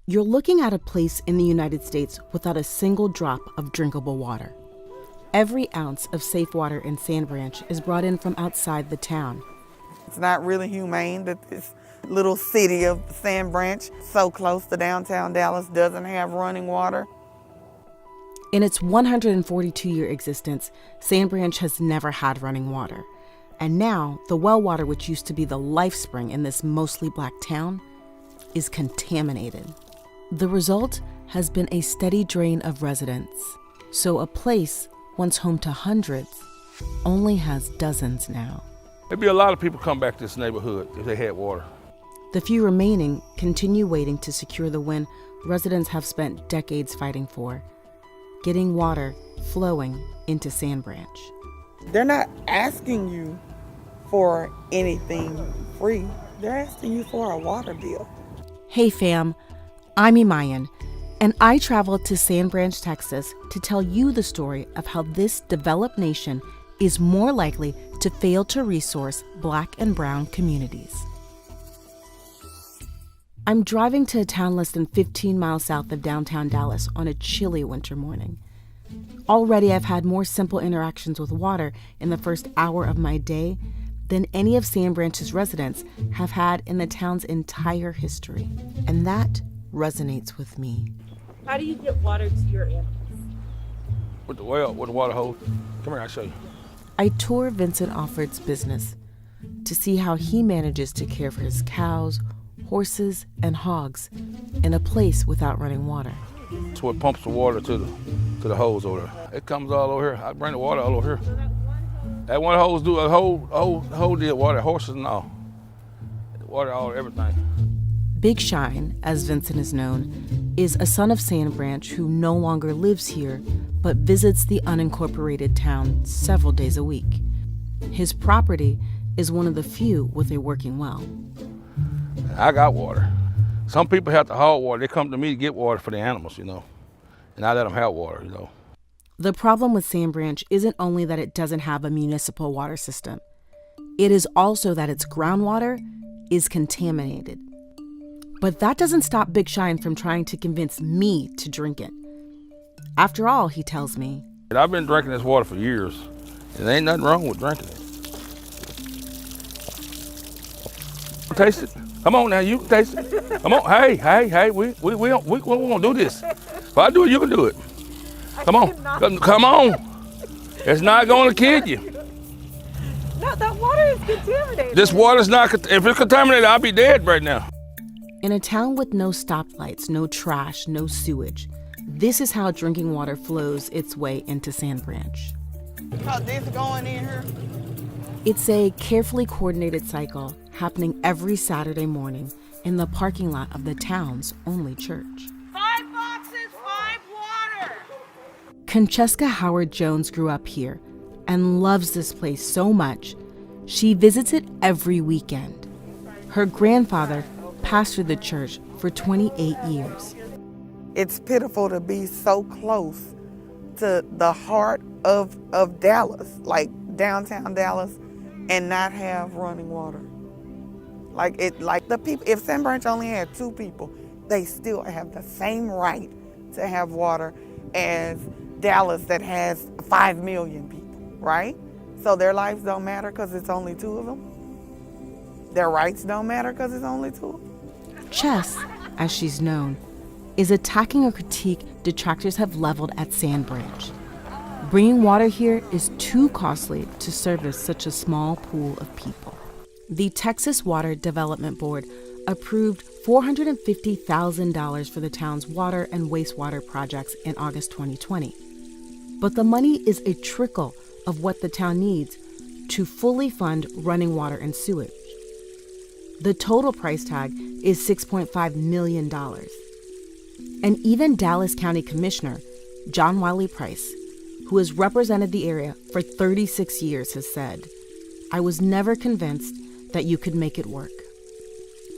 You're looking at a place in the United States without a single drop of drinkable water. Every ounce of safe water in Sand Branch is brought in from outside the town. It's not really humane that this little city of Sand Branch, so close to downtown Dallas, doesn't have running water. In its 142-year existence, Sand Branch has never had running water. And now, the well water, which used to be the life spring in this mostly black town, is contaminated. The result has been a steady drain of residents. So a place once home to hundreds only has dozens now. There'd be a lot of people come back to this neighborhood if they had water. The few remaining continue waiting to secure the win residents have spent decades fighting for, getting water flowing into Sand Branch. They're not asking you for anything free. They're asking you for a water bill. Hey fam, I'm Imayan, and I traveled to Sand Branch, Texas to tell you the story of how this developed nation is more likely to fail to resource Black and brown communities. I'm driving to a town less than 15 miles south of downtown Dallas on a chilly winter morning. Already I've had more simple interactions with water in the first hour of my day than any of Sand Branch's residents have had in the town's entire history. And that resonates with me. How do you get water to your animals? With the well, with the water hose. Come here, I'll show you. I tour Vincent Offord's business to see how he manages to care for his cows, horses, and hogs in a place without running water. It's what pumps the water to the hose over there. It comes all over here. I bring the water all over here. That one hose do a whole deal water, horses and all. Water all everything. Big Shine, as Vincent is known, is a son of Sand Branch who no longer lives here, but visits the unincorporated town several days a week. His property is one of the few with a working well. I got water. Some people have to haul water. They come to me to get water for the animals, and I let them have water, The problem with Sand Branch isn't only that it doesn't have a municipal water system. It is also that its groundwater is contaminated. But that doesn't stop Big Shine from trying to convince me to drink it. After all, he tells me, I've been drinking this water for years, and there ain't nothing wrong with drinking it. Taste it. Come on now, you can taste it. Come on, hey, we won't do this. If I do it, you can do it. Come on, come on. It's not going to kill you. No, that water is contaminated. This water's not, if it's contaminated, I'll be dead right now. In a town with no stoplights, no trash, no sewage, this is how drinking water flows its way into Sand Branch. Because this going in here. It's a carefully coordinated cycle happening every Saturday morning in the parking lot of the town's only church. 5 boxes, 5 water. Concheska Howard Jones grew up here and loves this place so much, she visits it every weekend. Her grandfather pastored the church for 28 years. It's pitiful to be so close to the heart of Dallas, like downtown Dallas, and not have running water. Like the people, if Sand Branch only had 2 people, they still have the same right to have water as Dallas that has 5 million people, right? So their lives don't matter because it's only 2 of them. Their rights don't matter because it's only 2 of them. Chess, as she's known, is attacking a critique detractors have leveled at Sand Branch. Bringing water here is too costly to service such a small pool of people. The Texas Water Development Board approved $450,000 for the town's water and wastewater projects in August 2020. But the money is a trickle of what the town needs to fully fund running water and sewage. The total price tag is $6.5 million. And even Dallas County Commissioner John Wiley Price, who has represented the area for 36 years, has said, "I was never convinced that you could make it work."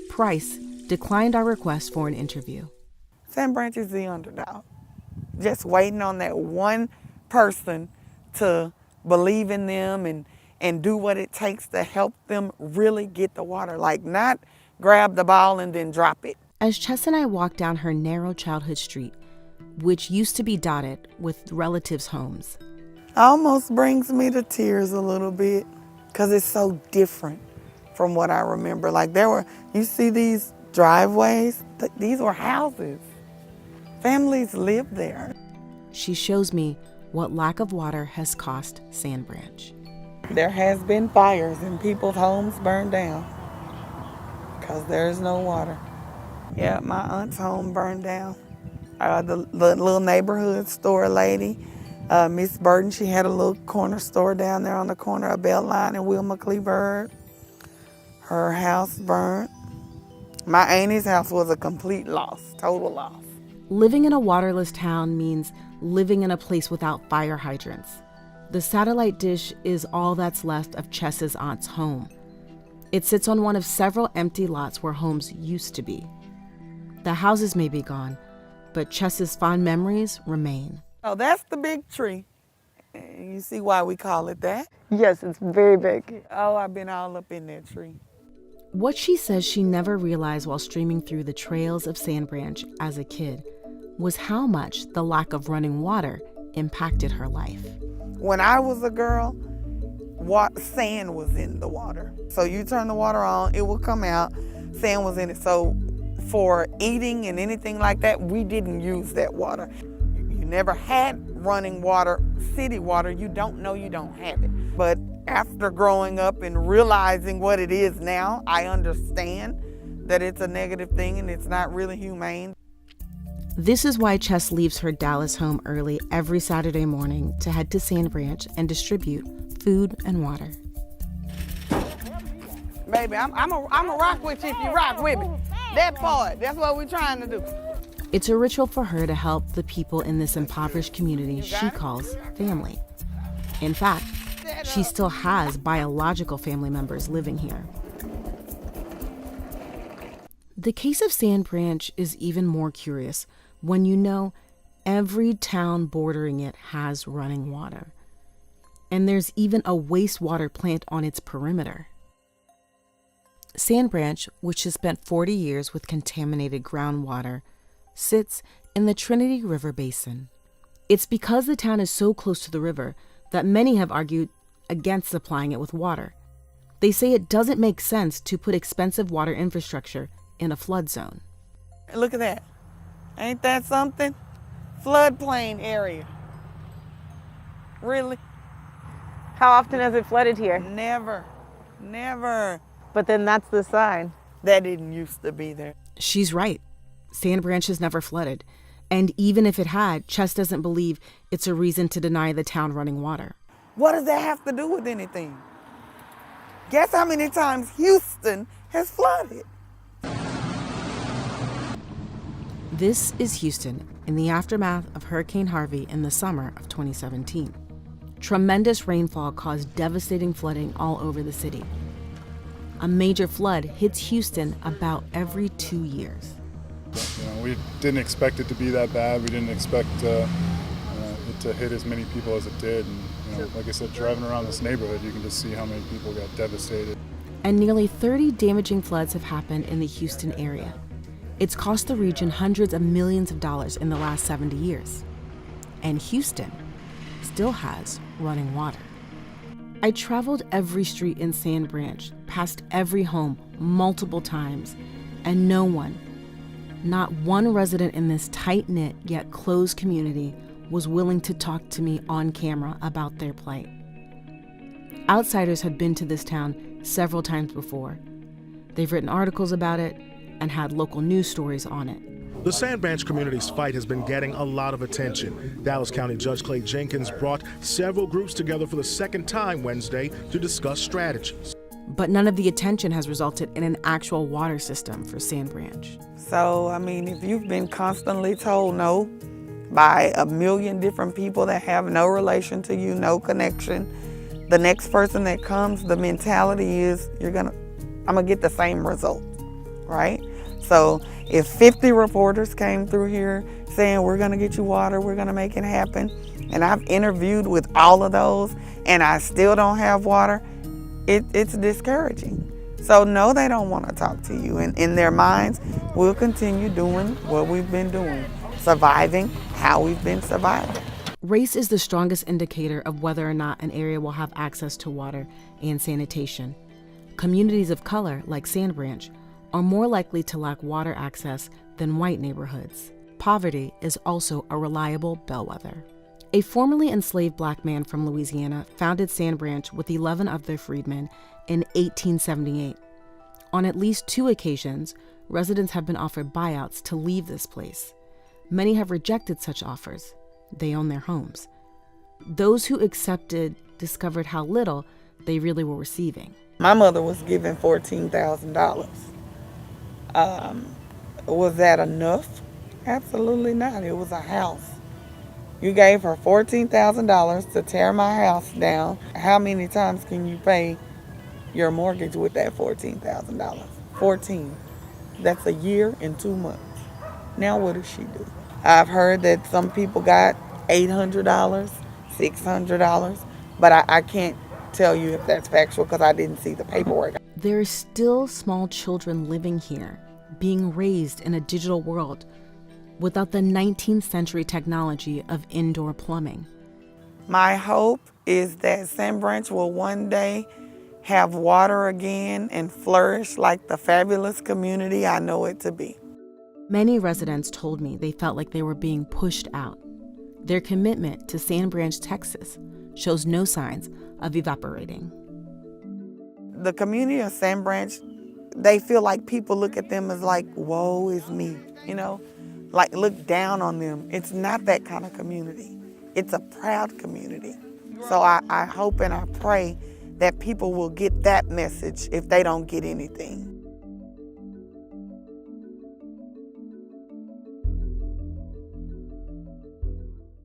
Price declined our request for an interview. Sand Branch is the underdog, just waiting on that one person to believe in them and do what it takes to help them really get the water, like not grab the ball and then drop it. As Chess and I walk down her narrow childhood street, which used to be dotted with relatives' homes, Almost brings me to tears a little bit because it's so different from what I remember. Like you see these driveways, these were houses. Families lived there. she shows me what lack of water has cost Sand Branch. There has been fires and people's homes burned down because there's no water. Yeah, my aunt's home burned down. The little neighborhood store lady, Miss Burton, she had a little corner store down there on the corner of Beltline and Wilma Cleburne. Her house burned. My auntie's house was a complete loss, total loss. Living in a waterless town means living in a place without fire hydrants. The satellite dish is all that's left of Chess's aunt's home. It sits on one of several empty lots where homes used to be. The houses may be gone, but Chess's fond memories remain. Oh, that's the big tree. You see why we call it that? Yes, it's very big. Oh, I've been all up in that tree. What she says she never realized while streaming through the trails of Sand Branch as a kid was how much the lack of running water impacted her life. When I was a girl, sand was in the water. So you turn the water on, it will come out, sand was in it. So for eating and anything like that, we didn't use that water. You never had running water, city water, you don't know you don't have it. But after growing up and realizing what it is now, I understand that it's a negative thing and it's not really humane. This is why Chess leaves her Dallas home early every Saturday morning to head to Sand Branch and distribute food and water. Baby, I'm a rock with you if you rock with me. That part, that's what we're trying to do. It's a ritual for her to help the people in this impoverished community she calls family. In fact, she still has biological family members living here. The case of Sand Branch is even more curious when you know every town bordering it has running water. And there's even a wastewater plant on its perimeter. Sand Branch, which has spent 40 years with contaminated groundwater, sits in the Trinity River Basin. It's because the town is so close to the river that many have argued against supplying it with water. They say it doesn't make sense to put expensive water infrastructure in a flood zone. Look at that. Ain't that something? Floodplain area. Really? How often has it flooded here? Never. But then that's the sign. That didn't used to be there. She's right. Sand Branch has never flooded. And even if it had, Chess doesn't believe it's a reason to deny the town running water. What does that have to do with anything? Guess how many times Houston has flooded? This is Houston in the aftermath of Hurricane Harvey in the summer of 2017. Tremendous rainfall caused devastating flooding all over the city. A major flood hits Houston about every 2 years. We didn't expect it to be that bad. We didn't expect it to hit as many people as it did. And like I said, driving around this neighborhood, you can just see how many people got devastated. And nearly 30 damaging floods have happened in the Houston area. It's cost the region hundreds of millions of dollars in the last 70 years. And Houston still has running water. I traveled every street in Sand Branch, past every home multiple times, and no one, not one resident in this tight-knit yet closed community was willing to talk to me on camera about their plight. Outsiders had been to this town several times before. They've written articles about it and had local news stories on it. The Sand Branch community's fight has been getting a lot of attention. Dallas County Judge Clay Jenkins brought several groups together for the second time Wednesday to discuss strategies. But none of the attention has resulted in an actual water system for Sand Branch. So, if you've been constantly told no by a million different people that have no relation to you, no connection, the next person that comes, the mentality is I'm gonna get the same result, right? So if 50 reporters came through here saying, we're gonna get you water, we're gonna make it happen, and I've interviewed with all of those and I still don't have water, it's discouraging. So no, they don't want to talk to you. And in their minds, we'll continue doing what we've been doing, surviving how we've been surviving. Race is the strongest indicator of whether or not an area will have access to water and sanitation. Communities of color, like Sand Branch, are more likely to lack water access than white neighborhoods. Poverty is also a reliable bellwether. A formerly enslaved black man from Louisiana founded Sand Branch with 11 other freedmen in 1878. On at least 2 occasions, residents have been offered buyouts to leave this place. Many have rejected such offers. They own their homes. Those who accepted discovered how little they really were receiving. My mother was given $14,000. Was that enough? Absolutely not. It was a house. You gave her $14,000 to tear my house down. How many times can you pay your mortgage with that $14,000? 14. That's a year and 2 months. Now what does she do? I've heard that some people got $800, $600, but I can't tell you if that's factual because I didn't see the paperwork. There are still small children living here, being raised in a digital world without the 19th century technology of indoor plumbing. My hope is that Sand Branch will one day have water again and flourish like the fabulous community I know it to be. Many residents told me they felt like they were being pushed out. Their commitment to Sand Branch, Texas, shows no signs of evaporating. The community of Sand Branch, they feel like people look at them as like, woe is me, like look down on them. It's not that kind of community. It's a proud community. So I hope and I pray that people will get that message if they don't get anything.